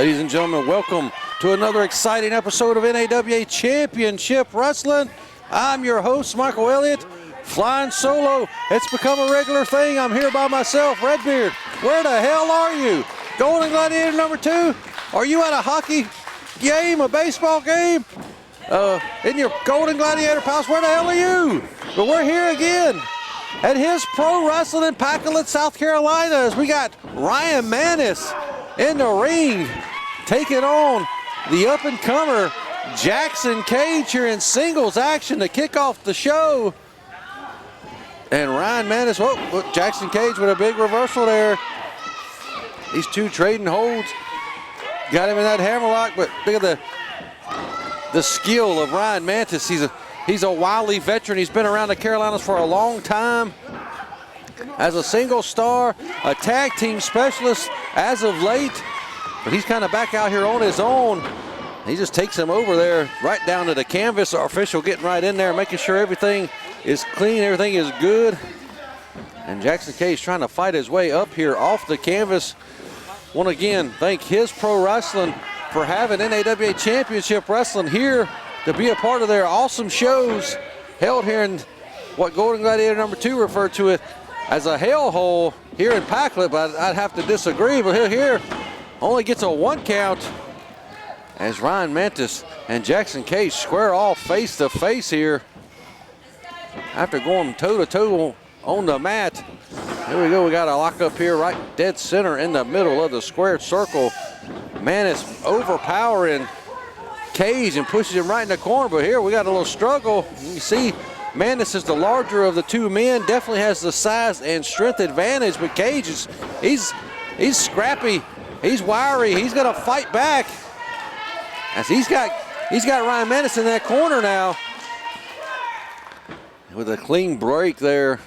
Ladies and gentlemen, welcome to another exciting episode of NAWA Championship Wrestling. I'm your host, Michael Elliott, flying solo. It's become a regular thing. I'm here by myself, Redbeard. Where the hell are you? Golden Gladiator number 2? Are you at a hockey game, a baseball game? In your Golden Gladiator Palace? Where the hell are you? But we're here again at his pro wrestling in Pacolet, South Carolina, as we got Ryan Mantis in the ring, taking on the up-and-comer Jaxon Cage here in singles action to kick off the show. And Ryan Mantis, Jaxon Cage with a big reversal there. These two trading holds. Got him in that hammerlock, but look at the skill of Ryan Mantis. He's a wily veteran. He's been around the Carolinas for a long time. As a single star, a tag team specialist as of late, but he's kind of back out here on his own. He just takes him over there right down to the canvas. Our official getting right in there, making sure everything is clean, everything is good. And Jaxon Cage trying to fight his way up here off the canvas. Want to again thank His Pro Wrestling for having NAWA Championship Wrestling here to be a part of their awesome shows held here in what Golden Gladiator number 2 referred to it as a hellhole here in Pacolet, but I'd have to disagree. But here only gets a 1 count as Ryan Mantis and Jaxon Cage square off face to face here after going toe to toe on the mat. Here we go. We got a lock up here right dead center in the middle of the square circle. Mantis overpowering Cage and pushes him right in the corner, but here we got a little struggle. You see Mantis is the larger of the two men, definitely has the size and strength advantage, but Cage he's scrappy, he's wiry, he's gonna fight back. As he's got Ryan Mantis in that corner now. With a clean break there.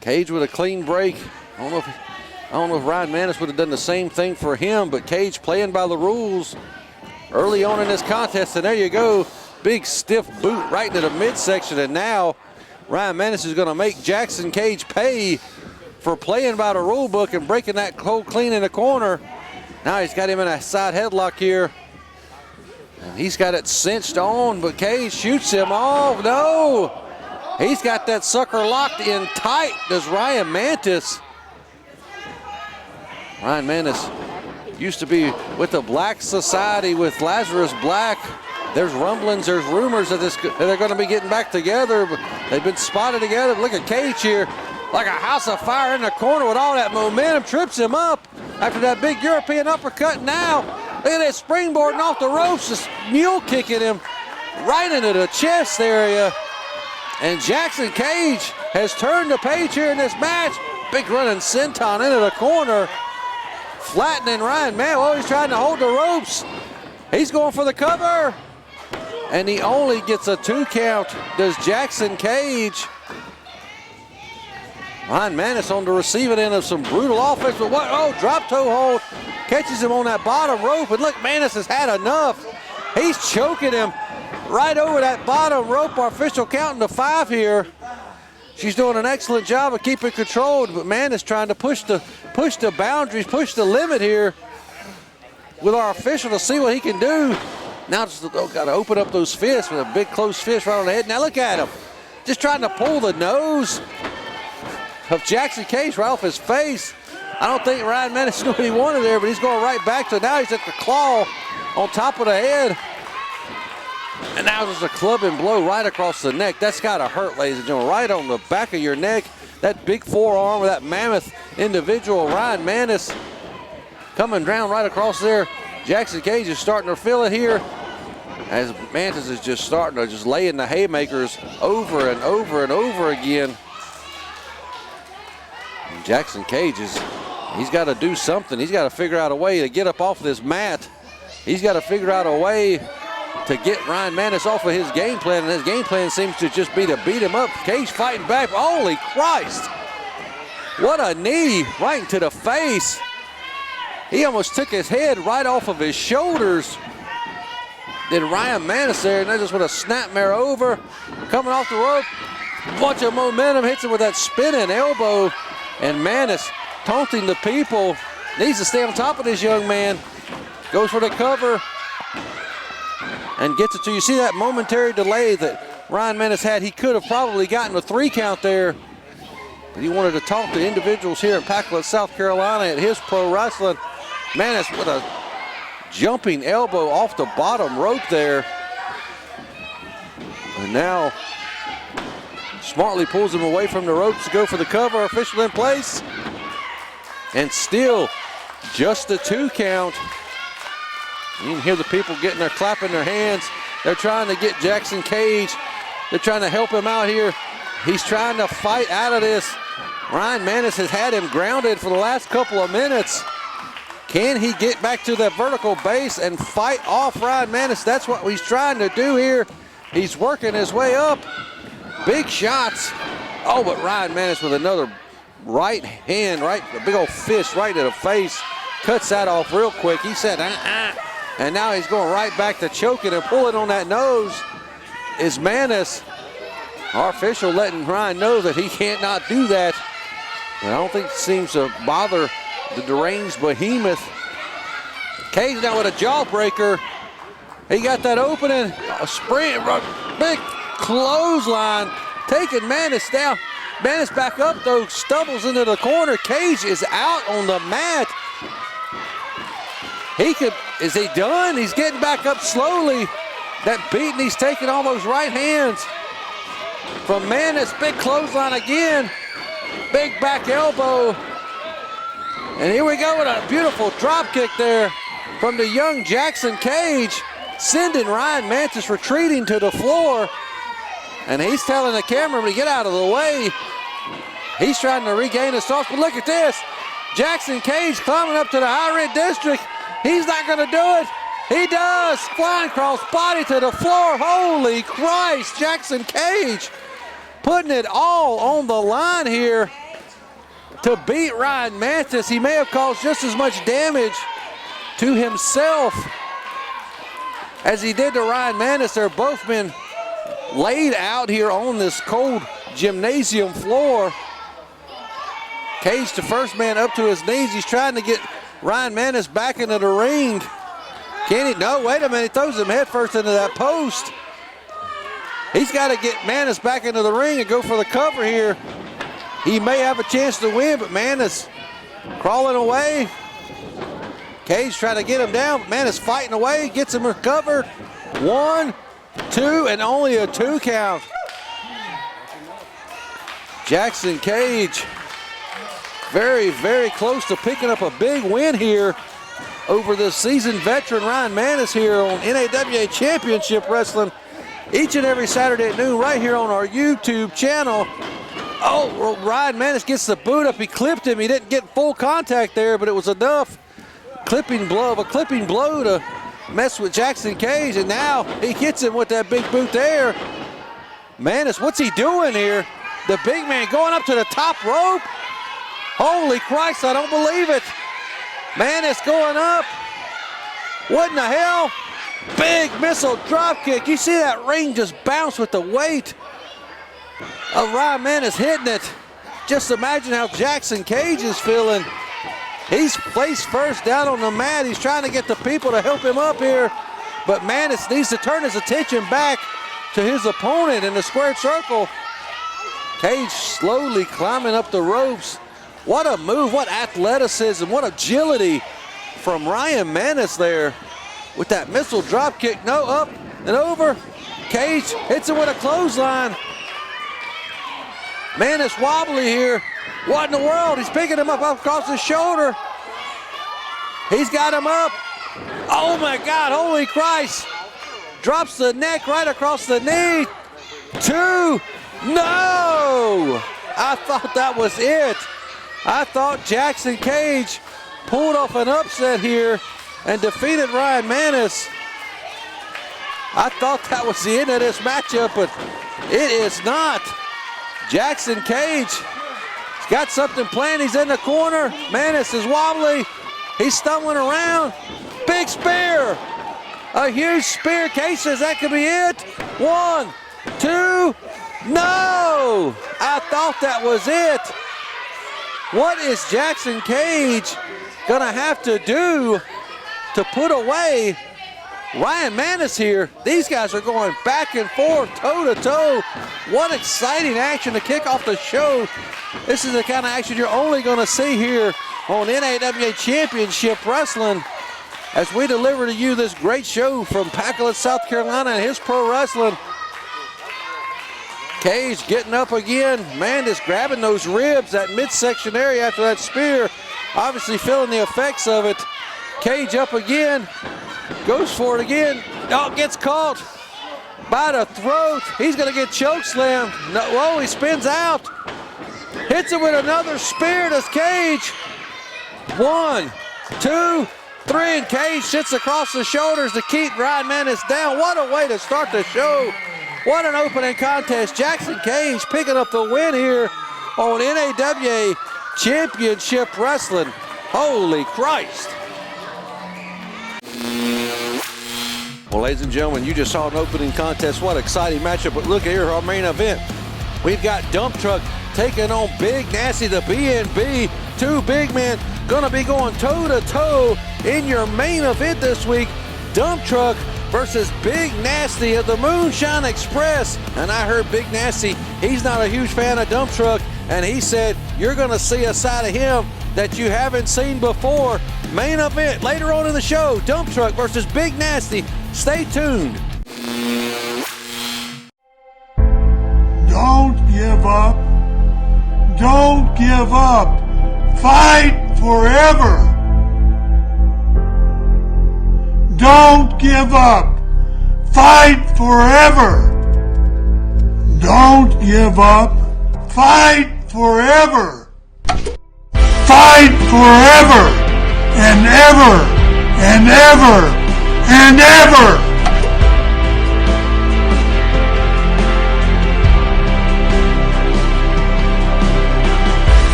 Cage with a clean break. I don't know if Ryan Mantis would have done the same thing for him, but Cage playing by the rules early on in this contest, and there you go. Big stiff boot right into the midsection, and now Ryan Mantis is gonna make Jaxon Cage pay for playing by the rule book and breaking that cold clean in the corner. Now he's got him in a side headlock here. And he's got it cinched on, but Cage shoots him off. No! He's got that sucker locked in tight, does Ryan Mantis. Ryan Mantis used to be with the Black Society with Lazarus Black. There's rumblings, there's rumors that they're going to be getting back together, but they've been spotted together. Look at Cage here, like a house of fire in the corner with all that momentum, trips him up after that big European uppercut. Now, look at that springboarding off the ropes, just mule kicking him right into the chest area. And Jaxon Cage has turned the page here in this match. Big running senton into the corner, flattening Ryan Mantis. Oh, he's trying to hold the ropes. He's going for the cover. And he only gets a 2 count, does Jaxon Cage. Ryan Mantis on the receiving end of some brutal offense, but what? Oh, drop toe hold. Catches him on that bottom rope, and look, Mantis has had enough. He's choking him right over that bottom rope. Our official counting to 5 here. She's doing an excellent job of keeping controlled, but Mantis trying to push the boundaries, push the limit here with our official to see what he can do. Now just got to open up those fists with a big closed fist right on the head. Now look at him, just trying to pull the nose of Jaxon Cage right off his face. I don't think Ryan Mantis knew what he wanted there, but he's going right back to it. Now he's at the claw on top of the head. And now there's a clubbing blow right across the neck. That's got to hurt, ladies and gentlemen, right on the back of your neck. That big forearm with that mammoth individual, Ryan Mantis, coming down right across there. Jaxon Cage is starting to feel it here as Mantis is just starting to just lay in the haymakers over and over and over again. And Jaxon Cage he's got to do something. He's got to figure out a way to get up off this mat. He's got to figure out a way to get Ryan Mantis off of his game plan, and his game plan seems to just be to beat him up. Cage fighting back. Holy Christ! What a knee right into the face. He almost took his head right off of his shoulders. Did Ryan Mantis there, and they just with a snapmare over, coming off the rope. Bunch of momentum, hits him with that spinning elbow, and Mantis taunting the people. Needs to stay on top of this young man. goes for the cover and gets it to you. See that momentary delay that Ryan Mantis had? He could have probably gotten a 3 count there, but he wanted to talk to individuals here in Pacolet, South Carolina at his pro wrestling. Mantis with a jumping elbow off the bottom rope there. And now smartly pulls him away from the ropes to go for the cover. Official in place. And still just a 2 count. You can hear the people getting there, clapping their hands. They're trying to get Jaxon Cage. They're trying to help him out here. He's trying to fight out of this. Ryan Mantis has had him grounded for the last couple of minutes. Can he get back to that vertical base and fight off Ryan Mantis? That's what he's trying to do here. He's working his way up. Big shots. Oh, but Ryan Mantis with another right hand, right, a big old fist right to the face. Cuts that off real quick. He said, and now he's going right back to choking and pulling on that nose. Is Mantis. Our official letting Ryan know that he can't not do that. But I don't think it seems to bother the deranged behemoth. Cage now with a jawbreaker. He got that opening. A sprint, big clothesline, taking Mantis down. Mantis back up though, stumbles into the corner. Cage is out on the mat. Is he done? He's getting back up slowly. That beating, he's taking all those right hands from Mantis. Big clothesline again. Big back elbow. And here we go with a beautiful drop kick there from the young Jaxon Cage, sending Ryan Mantis retreating to the floor. And he's telling the camera to get out of the way. He's trying to regain his thoughts, but look at this. Jaxon Cage climbing up to the high red district. He's not gonna do it. He does. Flying cross body to the floor. Holy Christ, Jaxon Cage putting it all on the line here to beat Ryan Mantis. He may have caused just as much damage to himself as he did to Ryan Mantis. They're both been laid out here on this cold gymnasium floor. Cage, the first man up to his knees. He's trying to get Ryan Mantis back into the ring. Can he? No, wait a minute. He throws him headfirst into that post. He's got to get Mantis back into the ring and go for the cover here. He may have a chance to win, but Mantis crawling away. Cage trying to get him down, but Mantis fighting away, gets him recovered. 1, 2, and only a 2 count. Jaxon Cage very, very close to picking up a big win here over the seasoned veteran Ryan Mantis here on NAWA Championship Wrestling each and every Saturday at noon right here on our YouTube channel. Oh, Ryan Mantis gets the boot up. He clipped him. He didn't get full contact there, but it was enough a clipping blow to mess with Jaxon Cage, and now he hits him with that big boot there. Mantis, what's he doing here? The big man going up to the top rope. Holy Christ, I don't believe it. Mantis going up. What in the hell? Big missile drop kick. You see that ring just bounce with the weight of Ryan Mantis hitting it. Just imagine how Jaxon Cage is feeling. He's face first down on the mat. He's trying to get the people to help him up here. But Mantis needs to turn his attention back to his opponent in the squared circle. Cage slowly climbing up the ropes. What a move, what athleticism, what agility from Ryan Mantis there with that missile drop kick. No, up and over. Cage hits him with a clothesline. Mantis wobbly here. What in the world? He's picking him up across his shoulder. He's got him up. Oh my God, holy Christ. Drops the neck right across the knee. 2, no! I thought that was it. I thought Jaxon Cage pulled off an upset here and defeated Ryan Mantis. I thought that was the end of this matchup, but it is not. Jaxon Cage has got something planned. He's in the corner. Mantis is wobbly. He's stumbling around. Big spear. A huge spear. Cage says that could be it. 1, 2, no! I thought that was it. What is Jaxon Cage gonna have to do to put away Ryan Mantis here. These guys are going back and forth, toe to toe. What exciting action to kick off the show. This is the kind of action you're only going to see here on NAWA Championship Wrestling as we deliver to you this great show from Pacolet, South Carolina, and his pro wrestling. Cage getting up again. Mantis grabbing those ribs, that midsection area after that spear. Obviously feeling the effects of it. Cage up again. Goes for it again. Oh, gets caught by the throat. He's going to get choke slammed. No, whoa, he spins out. Hits him with another spear. Does Cage. 1, 2, 3, and Cage sits across the shoulders to keep Ryan Mantis down. What a way to start the show. What an opening contest. Jaxon Cage picking up the win here on NAWA Championship Wrestling. Holy Christ. Well, ladies and gentlemen, you just saw an opening contest. What an exciting matchup. But look here, our main event. We've got Dump Truck taking on Big Nasty, the B.N.B. Two big men going to be going toe-to-toe in your main event this week. Dump Truck versus Big Nasty of the Moonshine Express. And I heard Big Nasty, he's not a huge fan of Dump Truck, and he said you're going to see a side of him that you haven't seen before. Main event later on in the show, Dump Truck versus Big Nasty. Stay tuned. Don't give up. Don't give up. Fight forever. Don't give up. Fight forever. Don't give up. Fight forever. Fight forever and ever and ever and ever.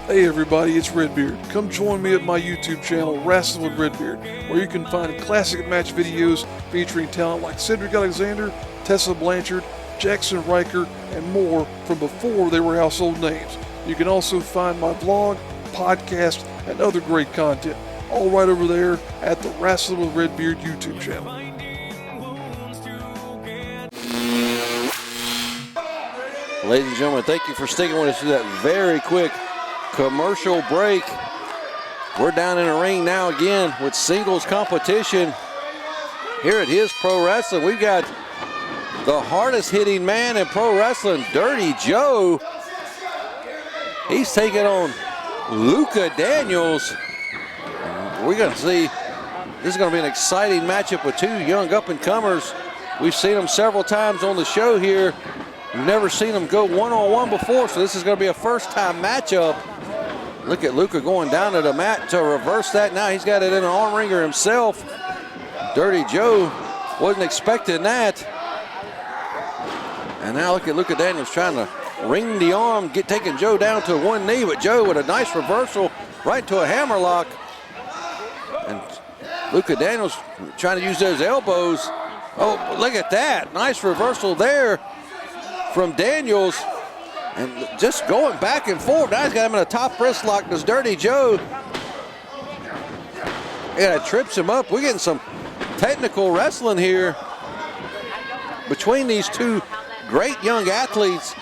Hey everybody, it's Redbeard. Come join me at my YouTube channel, Wrestling with Redbeard, where you can find classic match videos featuring talent like Cedric Alexander, Tessa Blanchard, Jaxon Riker, and more from before they were household names. You can also find my vlog, podcast, and other great content, all right over there at the Wrestling with Redbeard YouTube channel. Ladies and gentlemen, thank you for sticking with us through that very quick commercial break. We're down in the ring now again with singles competition here at His Pro Wrestling. We've got the hardest hitting man in pro wrestling, Dirty Joe. He's taking on Luka Daniels. We're going to see, this is going to be an exciting matchup with two young up-and-comers. We've seen them several times on the show here. We've never seen them go one-on-one before, so this is going to be a first-time matchup. Look at Luka going down to the mat to reverse that. Now he's got it in an arm wringer himself. Dirty Joe wasn't expecting that. And now look at Luka Daniels trying to ring the arm, taking Joe down to one knee, but Joe with a nice reversal right to a hammerlock. And Luka Daniels trying to use those elbows. Oh, look at that. Nice reversal there from Daniels. And just going back and forth. Now he's got him in a top wrist lock. Does Dirty Joe. Yeah, it trips him up. We're getting some technical wrestling here between these two great young athletes,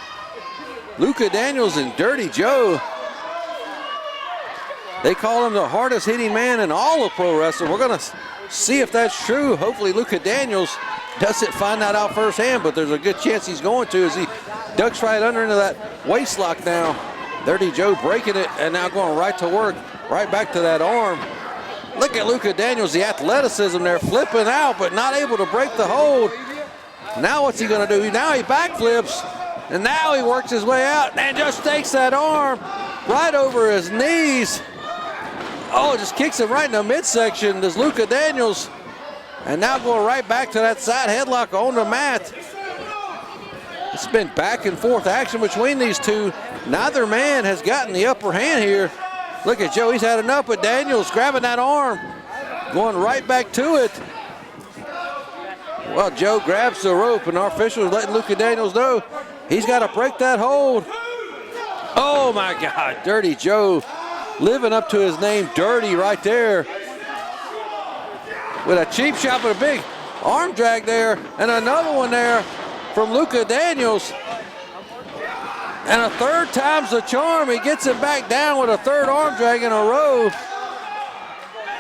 Luka Daniels and Dirty Joe. They call him the hardest hitting man in all of pro wrestling. We're going to see if that's true. Hopefully Luka Daniels doesn't find that out firsthand, but there's a good chance he's going to as he ducks right under into that waist lock now. Dirty Joe breaking it and now going right to work, right back to that arm. Look at Luka Daniels, the athleticism there, flipping out, but not able to break the hold. Now what's he gonna do? Now he backflips, and now he works his way out and just takes that arm right over his knees. Oh, just kicks him right in the midsection, does Luka Daniels. And now going right back to that side headlock on the mat. It's been back and forth action between these two. Neither man has gotten the upper hand here. Look at Joe, he's had enough, but Daniels grabbing that arm, going right back to it. Well, Joe grabs the rope, and our official is letting Luka Daniels know he's got to break that hold. Oh, my God. Dirty Joe living up to his name, Dirty, right there. With a cheap shot, but a big arm drag there, and another one there from Luka Daniels. And a third time's the charm. He gets him back down with a third arm drag in a row.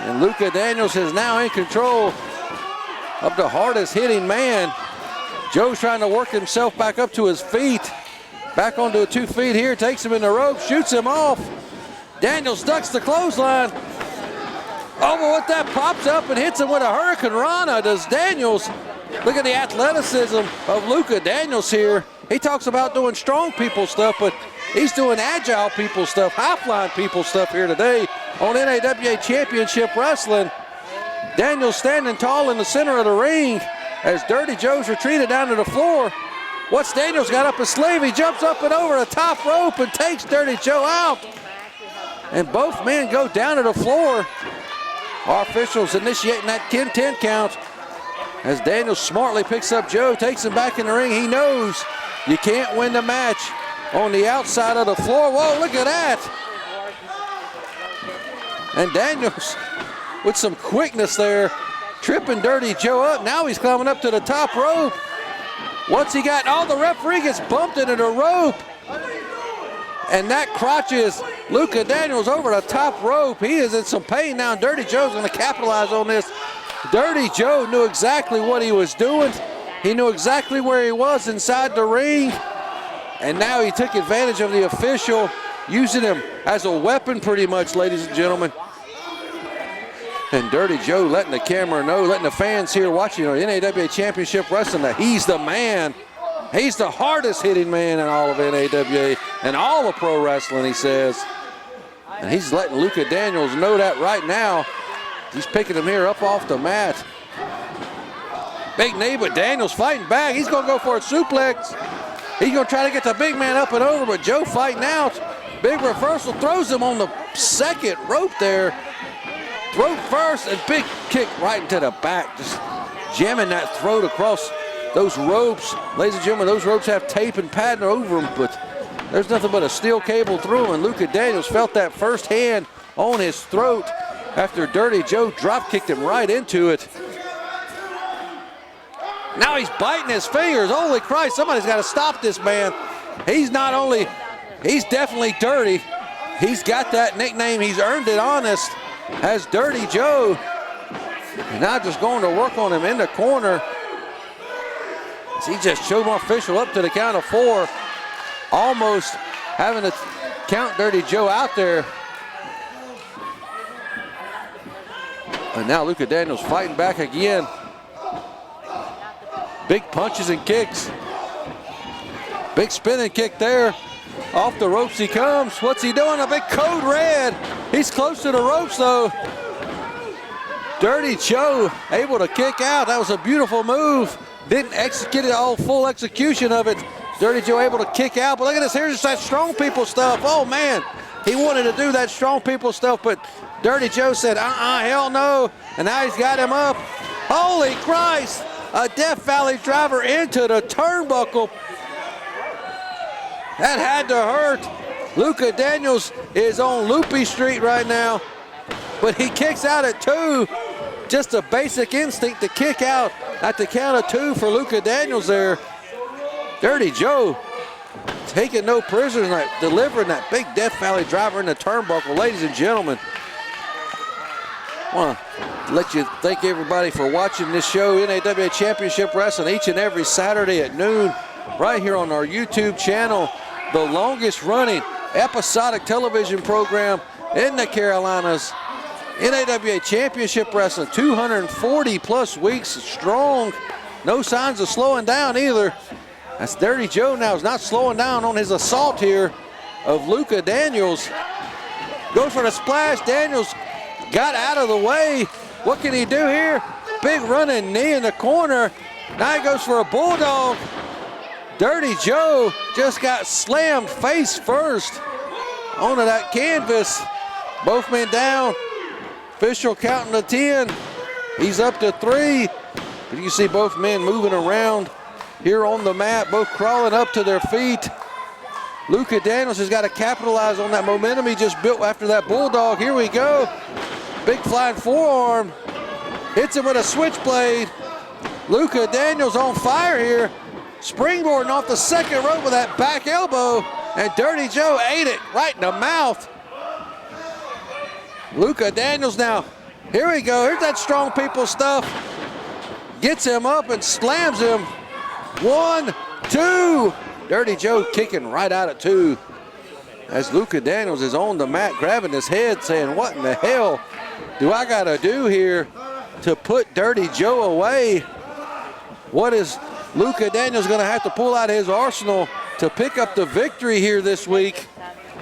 And Luka Daniels is now in control of the hardest hitting man. Joe's trying to work himself back up to his feet. Back onto 2 feet here, takes him in the rope, shoots him off. Daniels ducks the clothesline. Oh, but what that pops up and hits him with a Hurricane Rana. Does Daniels, look at the athleticism of Luka Daniels here. He talks about doing strong people stuff, but he's doing agile people stuff, high-flying people stuff here today on NAWA Championship Wrestling. Daniels standing tall in the center of the ring as Dirty Joe's retreated down to the floor. What's Daniels got up his sleeve? He jumps up and over the top rope and takes Dirty Joe out. And both men go down to the floor. Our officials initiating that 10-10 count as Daniels smartly picks up Joe, takes him back in the ring. He knows you can't win the match on the outside of the floor. Whoa, look at that. And Daniels with some quickness there, tripping Dirty Joe up. Now he's climbing up to the top rope. What's he got? Oh, the referee gets bumped into the rope. And that crotches Luka Daniels over the top rope. He is in some pain now. Dirty Joe's going to capitalize on this. Dirty Joe knew exactly what he was doing. He knew exactly where he was inside the ring. And now he took advantage of the official, using him as a weapon pretty much, ladies and gentlemen. And Dirty Joe letting the camera know, letting the fans here watching on NAWA Championship Wrestling that he's the man. He's the hardest hitting man in all of NAWA and all of pro wrestling, he says. And he's letting Luka Daniels know that right now. He's picking him here up off the mat. Big knee, but Daniels fighting back. He's going to go for a suplex. He's going to try to get the big man up and over, but Joe fighting out. Big reversal, throws him on the second rope there. Throat first and big kick right into the back. Just jamming that throat across those ropes. Ladies and gentlemen, those ropes have tape and padding over them, but there's nothing but a steel cable through them. And Luka Daniels felt that first hand on his throat after Dirty Joe drop kicked him right into it. Now he's biting his fingers. Holy Christ, somebody's got to stop this man. He's not only, he's definitely dirty. He's got that nickname. He's earned it honest as Dirty Joe. And now just going to work on him in the corner. As he just showed my official up to the count of 4. Almost having to count Dirty Joe out there. And now Luka Daniels fighting back again. Big punches and kicks. Big spinning kick there. Off the ropes he comes. What's he doing? A big code red. He's close to the ropes though. Dirty Joe able to kick out. That was a beautiful move. Didn't execute it all, full execution of it. Dirty Joe able to kick out. But look at this. Here's just that strong people stuff. Oh man. He wanted to do that strong people stuff, but Dirty Joe said, hell no. And now he's got him up. Holy Christ. A Death Valley driver into the turnbuckle. That had to hurt. Luka Daniels is on Loopy Street right now, but he kicks out at 2. Just a basic instinct to kick out at the count of 2 for Luka Daniels there. Dirty Joe taking no prisoners, delivering that big Death Valley driver in the turnbuckle. Ladies and gentlemen, I want to let you thank everybody for watching this show, NAWA Championship Wrestling, each and every Saturday at noon, right here on our YouTube channel, the longest running episodic television program in the Carolinas. NAWA Championship Wrestling, 240 plus weeks strong. No signs of slowing down either. That's Dirty Joe now is not slowing down on his assault here of Luka Daniels. Goes for the splash. Daniels got out of the way. What can he do here? Big running knee in the corner. Now he goes for a bulldog. Dirty Joe just got slammed face first onto that canvas. Both men down. Official counting to 10. He's up to 3. But you see both men moving around here on the mat, both crawling up to their feet. Luka Daniels has got to capitalize on that momentum he just built after that bulldog. Here we go. Big flying forearm. Hits him with a switchblade. Luka Daniels on fire here. Springboarding off the second rope with that back elbow. And Dirty Joe ate it right in the mouth. Luka Daniels now. Here we go. Here's that strong people stuff. Gets him up and slams him. 1, 2. Dirty Joe kicking right out at 2. As Luka Daniels is on the mat grabbing his head saying, what in the hell do I got to do here to put Dirty Joe away? What is Luka Daniels going to have to pull out his arsenal to pick up the victory here this week?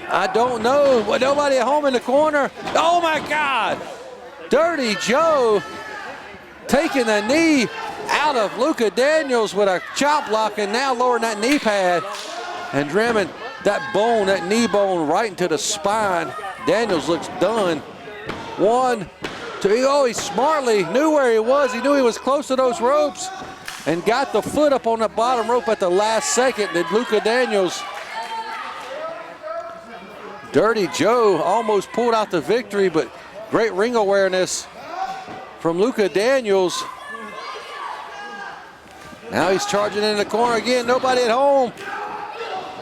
I don't know. Nobody at home in the corner. Oh my God! Dirty Joe taking a knee out of Luka Daniels with a chop block and now lowering that knee pad and ramming that bone, that knee bone right into the spine. Daniels looks done. 1, 2, oh, he smartly knew where he was. He knew he was close to those ropes and got the foot up on the bottom rope at the last second. Did Luka Daniels. Dirty Joe almost pulled out the victory, but great ring awareness from Luka Daniels. Now he's charging in the corner again, nobody at home.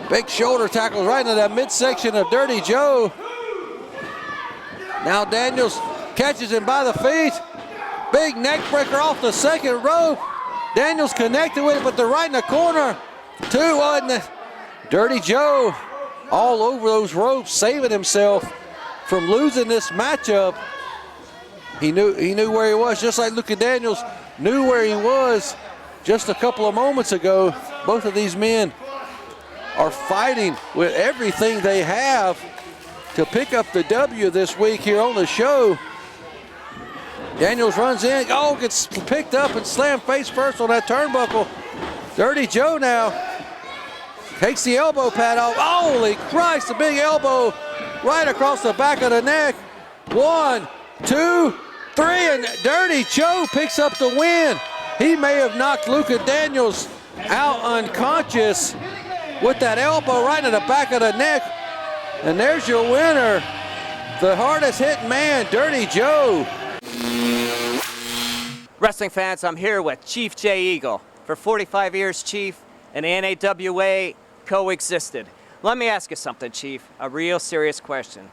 Big shoulder tackles right into that midsection of Dirty Joe. Now Daniels catches him by the feet. Big neck breaker off the second rope. Daniels connected with it, but they're right in the corner. 2-1. Dirty Joe all over those ropes, saving himself from losing this matchup. He knew where he was, just like Luka Daniels knew where he was just a couple of moments ago. Both of these men are fighting with everything they have to pick up the W this week here on the show. Daniels runs in, gets picked up and slammed face first on that turnbuckle. Dirty Joe now takes the elbow pad off. Holy Christ, a big elbow right across the back of the neck. 1, 2, 3, and Dirty Joe picks up the win. He may have knocked Luka Daniels out unconscious with that elbow right in the back of the neck. And there's your winner, the hardest hitting man, Dirty Joe. Wrestling fans, I'm here with Chief Jay Eagle. For 45 years, Chief, and the NAWA coexisted. Let me ask you something, Chief, a real serious question.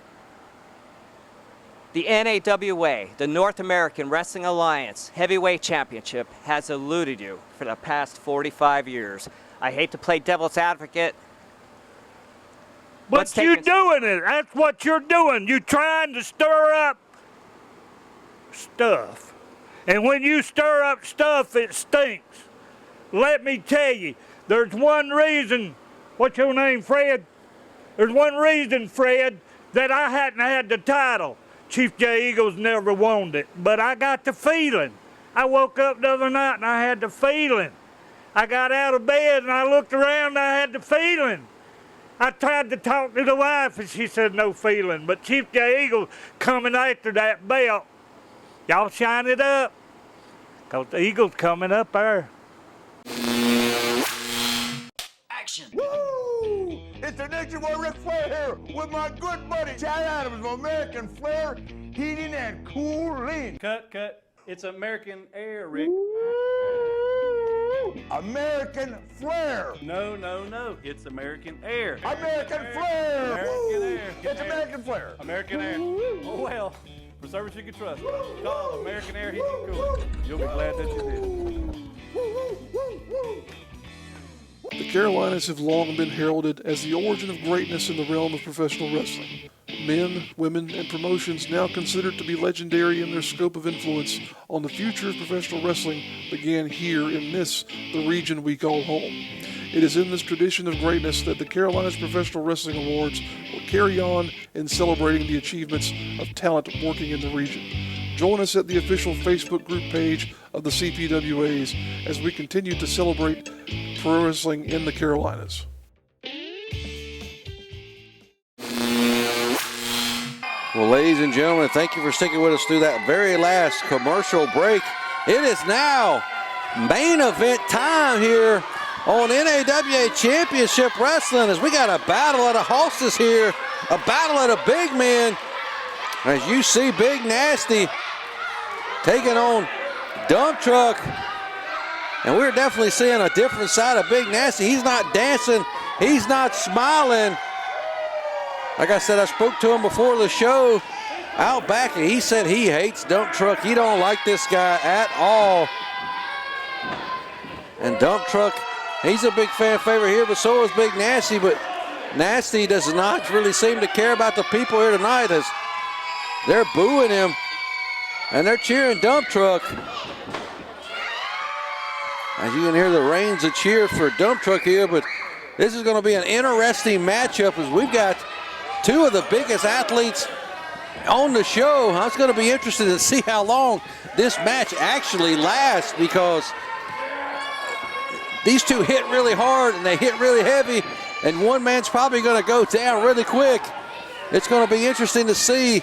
The NAWA, the North American Wrestling Alliance Heavyweight Championship, has eluded you for the past 45 years. I hate to play devil's advocate. But you're doing it. That's what you're doing. You're trying to stir up stuff. And when you stir up stuff, it stinks. Let me tell you, there's one reason. What's your name, Fred? There's one reason, Fred, that I hadn't had the title. Chief Jay Eagles never wanted it, but I got the feeling. I woke up the other night and I had the feeling. I got out of bed and I looked around and I had the feeling. I tried to talk to the wife and she said no feeling, but Chief Jay Eagles coming after that belt. Y'all shine it up, because the Eagles coming up there. Action! Woo! It's the Nature Boy Ric Flair here with my good buddy Chad Adams of American Flair Heating and Cooling. Cut. It's American Air, Rick. American Flair. No. It's American Air. American Flair. American Air. It's American Flair. American Air. Oh, well. For service you can trust. Call American Air Heating and Cooling. You'll be glad that you did. The Carolinas have long been heralded as the origin of greatness in the realm of professional wrestling. Men, women, and promotions now considered to be legendary in their scope of influence on the future of professional wrestling began here in the region we call home. It is in this tradition of greatness that the Carolinas Professional Wrestling Awards will carry on in celebrating the achievements of talent working in the region. Join us at the official Facebook group page of the CPWAs as we continue to celebrate pro wrestling in the Carolinas. Well, ladies and gentlemen, thank you for sticking with us through that very last commercial break. It is now main event time here on NAWA Championship Wrestling as we got a battle of the horses here, a battle of the big men. As you see, Big Nasty taking on Dump Truck. And we're definitely seeing a different side of Big Nasty. He's not dancing, he's not smiling. Like I said, I spoke to him before the show out back, and he said he hates Dump Truck. He don't like this guy at all. And Dump Truck, he's a big fan favorite here, but so is Big Nasty. But Nasty does not really seem to care about the people here tonight as they're booing him and they're cheering Dump Truck. As you can hear the reins of cheer for Dump Truck here, but this is going to be an interesting matchup as we've got two of the biggest athletes on the show. I was going to be interested to see how long this match actually lasts because these two hit really hard and they hit really heavy, and one man's probably going to go down really quick. It's going to be interesting to see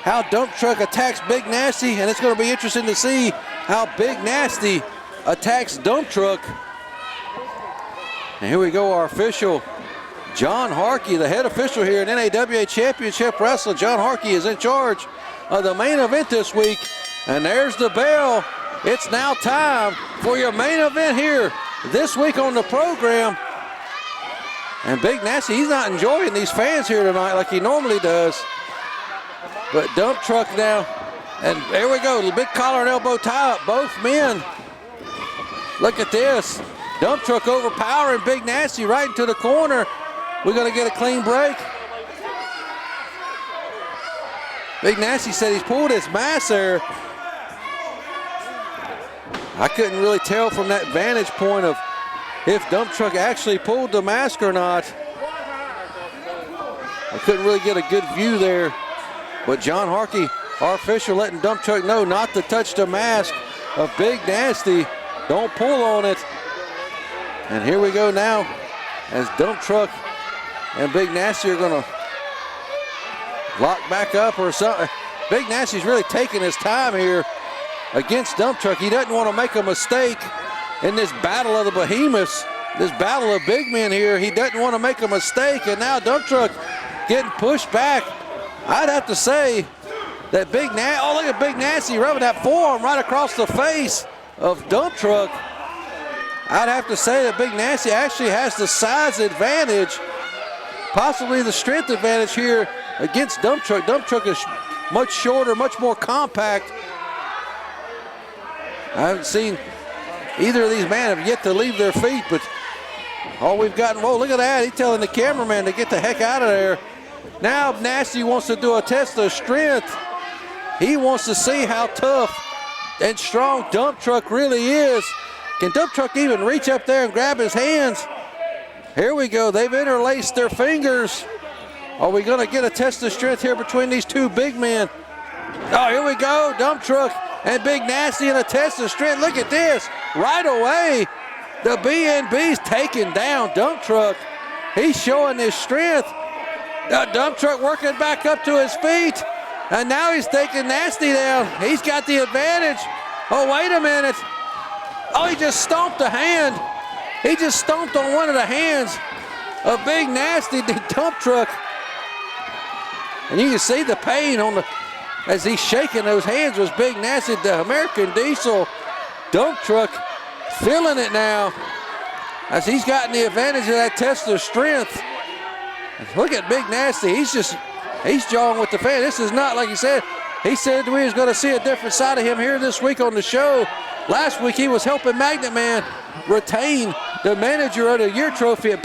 how Dump Truck attacks Big Nasty, and it's going to be interesting to see how Big Nasty attacks Dump Truck. And here we go, our official, John Harkey, the head official here in NAWA Championship Wrestling. John Harkey is in charge of the main event this week. And there's the bell. It's now time for your main event here this week on the program. And Big Nasty, he's not enjoying these fans here tonight like he normally does. But Dump Truck now, and there we go, the big collar and elbow tie up, both men. Look at this. Dump Truck overpowering Big Nasty right into the corner. We're going to get a clean break. Big Nasty said he's pulled his mask there. I couldn't really tell from that vantage point of if Dump Truck actually pulled the mask or not. I couldn't really get a good view there. But John Harkey, our official, letting Dump Truck know not to touch the mask of Big Nasty. Don't pull on it. And here we go now as Dump Truck and Big Nasty are going to lock back up or something. Big Nasty's really taking his time here against Dump Truck. He doesn't want to make a mistake in this battle of the behemoths, this battle of big men here. He doesn't want to make a mistake, and now Dump Truck getting pushed back. I'd have to say that Big Nasty, oh, look at Big Nasty rubbing that forearm right across the face of Dump Truck. I'd have to say that Big Nasty actually has the size advantage, possibly the strength advantage here against Dump Truck. Dump Truck is much shorter, much more compact. I haven't seen either of these men have yet to leave their feet, but all we've gotten, whoa, look at that. He's telling the cameraman to get the heck out of there. Now Nasty wants to do a test of strength. He wants to see how tough and strong Dump Truck really is. Can Dump Truck even reach up there and grab his hands? Here we go. They've interlaced their fingers. Are we going to get a test of strength here between these two big men? Oh, here we go. Dump Truck and Big Nasty in a test of strength. Look at this. Right away, the B.N.B's taking down Dump Truck. He's showing his strength. Dump Truck working back up to his feet. And now he's taking Nasty down. He's got the advantage. Oh, wait a minute. Oh, he just stomped a hand. He just stomped on one of the hands of Big Nasty, the Dump Truck. And you can see the pain on the, as he's shaking those hands was Big Nasty, the American Diesel. Dump Truck feeling it now as he's gotten the advantage of that test of strength. Look at Big Nasty. He's jawing with the fan. This is not, like he said we was going to see a different side of him here this week on the show. Last week he was helping Magnet Man retain the Manager of the Year trophy at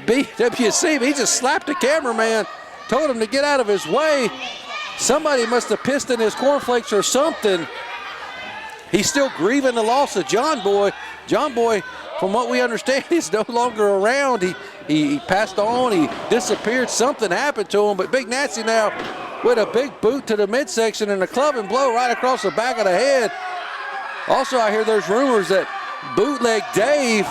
BWC. But he just slapped the cameraman, told him to get out of his way. Somebody must have pissed in his cornflakes or something. He's still grieving the loss of John Boy. John Boy, from what we understand, is no longer around. He passed on, he disappeared, something happened to him. But Big Nasty now with a big boot to the midsection and a clubbing blow right across the back of the head. Also, I hear there's rumors that Bootleg Dave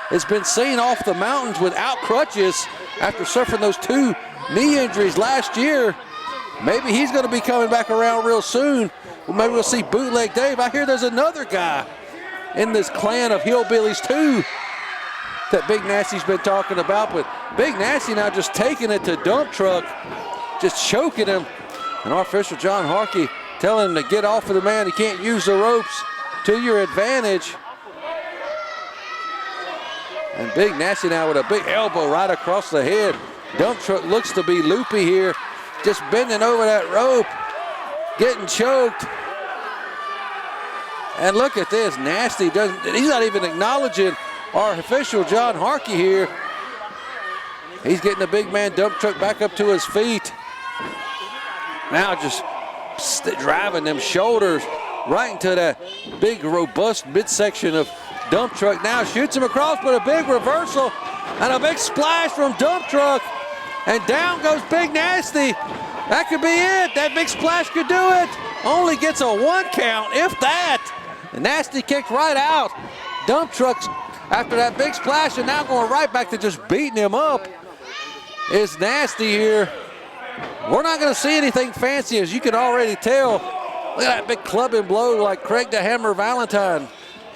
has been seen off the mountains without crutches after suffering those 2 knee injuries last year. Maybe he's going to be coming back around real soon. Well, maybe we'll see Bootleg Dave. I hear there's another guy in this clan of hillbillies too that Big Nasty's been talking about. But Big Nasty now just taking it to Dump Truck, just choking him. And our official John Harkey telling him to get off of the man. He can't use the ropes to your advantage. And Big Nasty now with a big elbow right across the head. Dump Truck looks to be loopy here, just bending over that rope, getting choked. And look at this, Nasty he's not even acknowledging our official John Harkey here. He's getting the big man Dump Truck back up to his feet. Now just driving them shoulders right into that big robust midsection of Dump Truck. Now shoots him across, but a big reversal and a big splash from Dump Truck. And down goes Big Nasty. That could be it. That big splash could do it. Only gets a 1 count, if that. And Nasty kicked right out. Dump Truck's after that big splash and now going right back to just beating him up. It's Nasty here. We're not going to see anything fancy, as you can already tell. Look at that big clubbing blow like Craig the Hammer Valentine,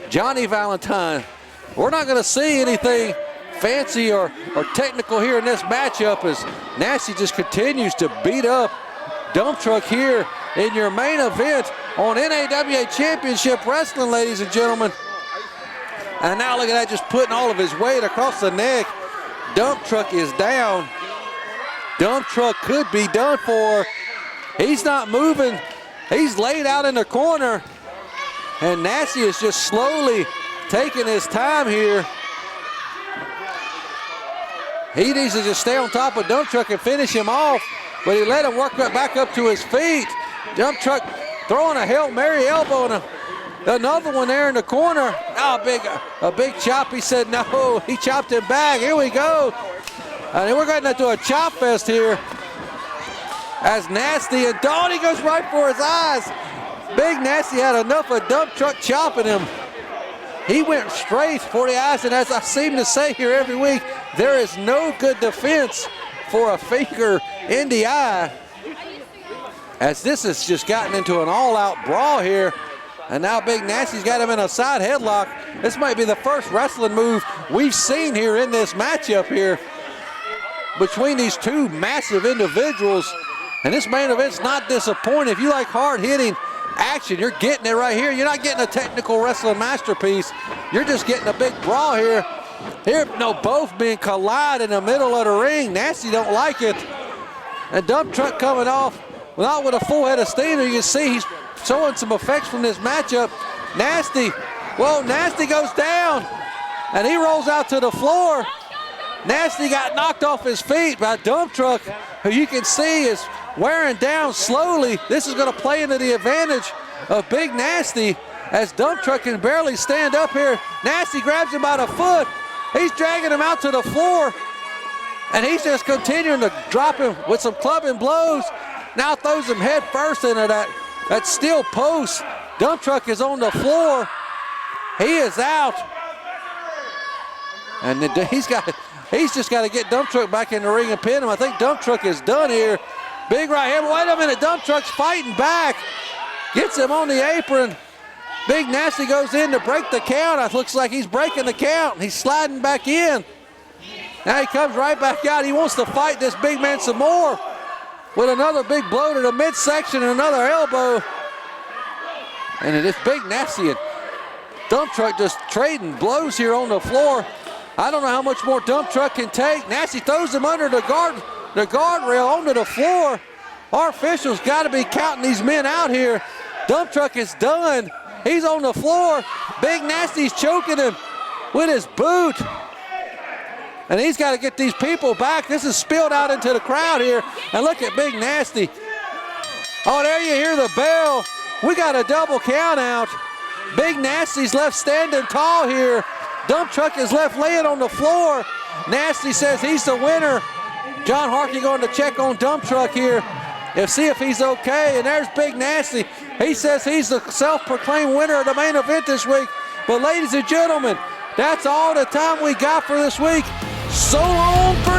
Johnny Valentine. We're not going to see anything fancy or technical here in this matchup, as Nasty just continues to beat up Dump Truck here in your main event on NAWA Championship Wrestling, ladies and gentlemen. And now look at that, just putting all of his weight across the neck. Dump Truck is down. Dump Truck could be done for. He's not moving. He's laid out in the corner. And Nasty is just slowly taking his time here. He needs to just stay on top of Dump Truck and finish him off, but he let him work back up to his feet. Dump Truck throwing a Hail Mary elbow and another one there in the corner. Now a big chop. He said no. He chopped him back. Here we go. And we're getting into a chop fest here as Nasty, and Donnie goes right for his eyes. Big Nasty had enough of Dump Truck chopping him. He went straight for the eyes, and as I seem to say here every week, there is no good defense for a faker in the eye, as this has just gotten into an all-out brawl here. And now Big Nasty's got him in a side headlock. This might be the first wrestling move we've seen here in this matchup here between these two massive individuals. And this main event's not disappointing. If you like hard-hitting action, you're getting it right here. You're not getting a technical wrestling masterpiece. You're just getting a big brawl here. Both being collide in the middle of the ring. Nasty don't like it. And Dump Truck coming off, not with a full head of steam. You can see he's showing some effects from this matchup. Nasty goes down, and he rolls out to the floor. Nasty got knocked off his feet by Dump Truck, who you can see is wearing down slowly. This is going to play into the advantage of Big Nasty, as Dump Truck can barely stand up here. Nasty grabs him by the foot. He's dragging him out to the floor, and he's just continuing to drop him with some clubbing blows. Now throws him head first into that steel post. Dump Truck is on the floor. He is out. And then he's just got to get Dump Truck back in the ring and pin him. I think Dump Truck is done here. Big right hand. Wait a minute. Dump Truck's fighting back. Gets him on the apron. Big Nasty goes in to break the count. It looks like he's breaking the count. He's sliding back in. Now he comes right back out. He wants to fight this big man some more with another big blow to the midsection and another elbow. And it is Big Nasty and Dump Truck just trading blows here on the floor. I don't know how much more Dump Truck can take. Nasty throws him under the guardrail onto the floor. Our officials got to be counting these men out here. Dump Truck is done. He's on the floor. Big Nasty's choking him with his boot. And he's got to get these people back. This is spilled out into the crowd here. And look at Big Nasty. Oh, there you hear the bell. We got a double count out. Big Nasty's left standing tall here. Dump Truck is left laying on the floor. Nasty says he's the winner. John Harkey going to check on Dump Truck here and see if he's okay. And there's Big Nasty. He says he's the self-proclaimed winner of the main event this week. But ladies and gentlemen, that's all the time we got for this week. So long for